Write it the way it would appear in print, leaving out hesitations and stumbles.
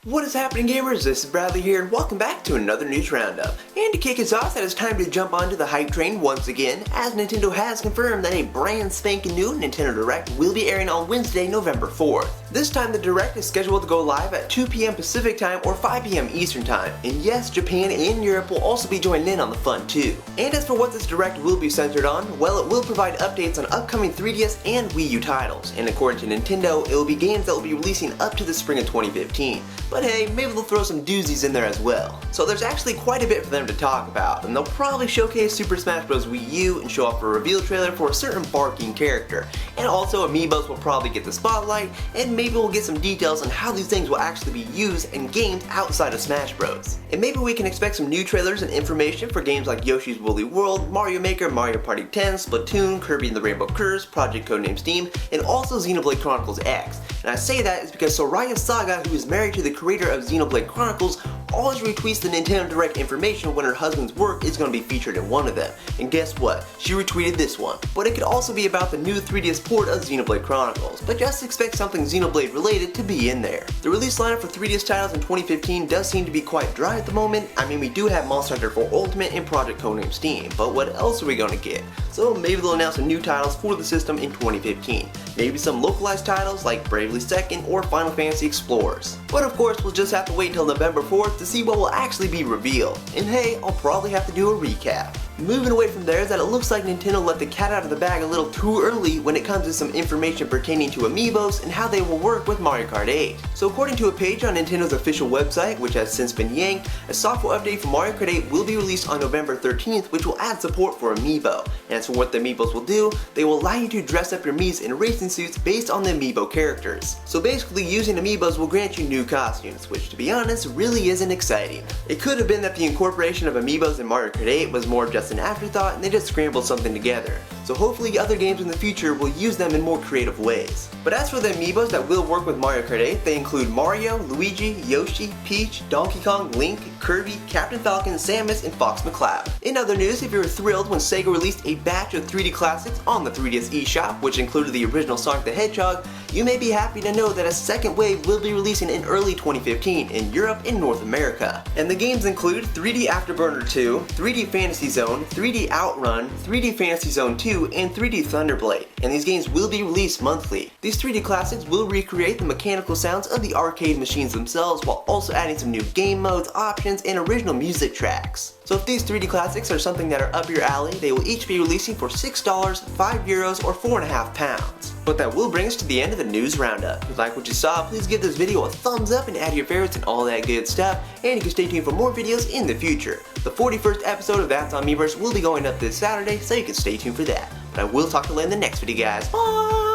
What is happening, gamers? This is Bradley here, and welcome back to another news roundup. And to kick us off, it is time to jump onto the hype train once again, as Nintendo has confirmed that a brand spanking new Nintendo Direct will be airing on Wednesday, November 4th. This time the Direct is scheduled to go live at 2 p.m. Pacific time or 5 p.m. Eastern time. And yes, Japan and Europe will also be joining in on the fun too. And as for what this Direct will be centered on, well, it will provide updates on upcoming 3DS and Wii U titles. And according to Nintendo, it will be games that will be releasing up to the spring of 2015. But hey, maybe they'll throw some doozies in there as well. So there's actually quite a bit for them to talk about, and they'll probably showcase Super Smash Bros. Wii U and show off a reveal trailer for a certain barking character. And also Amiibos will probably get the spotlight, and maybe we'll get some details on how these things will actually be used in games outside of Smash Bros. And maybe we can expect some new trailers and information for games like Yoshi's Woolly World, Mario Maker, Mario Party 10, Splatoon, Kirby and the Rainbow Curse, Project Codename Steam, and also Xenoblade Chronicles X. And I say that is because Soraya Saga, who is married to the creator of Xenoblade Chronicles, always retweets the Nintendo Direct information when her husband's work is going to be featured in one of them. And guess what? She retweeted this one. But it could also be about the new 3DS port of Xenoblade Chronicles, but just expect something Xenoblade related to be in there. The release lineup for 3DS titles in 2015 does seem to be quite dry at the moment. I mean, we do have Monster Hunter 4 Ultimate and Project Codename Steam, but what else are we going to get? So maybe they'll announce some new titles for the system in 2015. Maybe some localized titles like Bravely Second or Final Fantasy Explorers. But of course, we'll just have to wait until November 4th to see what will actually be revealed. And hey, I'll probably have to do a recap. Moving away from there is that it looks like Nintendo let the cat out of the bag a little too early when it comes to some information pertaining to Amiibos and how they will work with Mario Kart 8. So according to a page on Nintendo's official website, which has since been yanked, a software update for Mario Kart 8 will be released on November 13th, which will add support for Amiibo. And as for what the Amiibos will do, they will allow you to dress up your Miis in racing suits based on the Amiibo characters. So basically, using Amiibos will grant you new costumes, which to be honest, really isn't exciting. It could have been that the incorporation of Amiibos in Mario Kart 8 was more just an afterthought and they just scrambled something together. So hopefully other games in the future will use them in more creative ways. But as for the Amiibos that will work with Mario Kart 8, they include Mario, Luigi, Yoshi, Peach, Donkey Kong, Link, Kirby, Captain Falcon, Samus, and Fox McCloud. In other news, if you were thrilled when Sega released a batch of 3D classics on the 3DS eShop, which included the original Sonic the Hedgehog, you may be happy to know that a second wave will be releasing in early 2015 in Europe and North America. And the games include 3D Afterburner 2, 3D Fantasy Zone, 3D Outrun, 3D Fantasy Zone 2, and 3D Thunderblade. And these games will be released monthly. These 3D classics will recreate the mechanical sounds of the arcade machines themselves while also adding some new game modes, options, and original music tracks. So if these 3D classics are something that are up your alley, they will each be releasing for $6, €5, or £4.50. But that will bring us to the end of the news roundup. If you like what you saw, please give this video a thumbs up and add your favorites and all that good stuff, and you can stay tuned for more videos in the future. The 41st episode of That's on Miiverse will be going up this Saturday, so you can stay tuned for that. But I will talk to you in the next video, guys. Bye!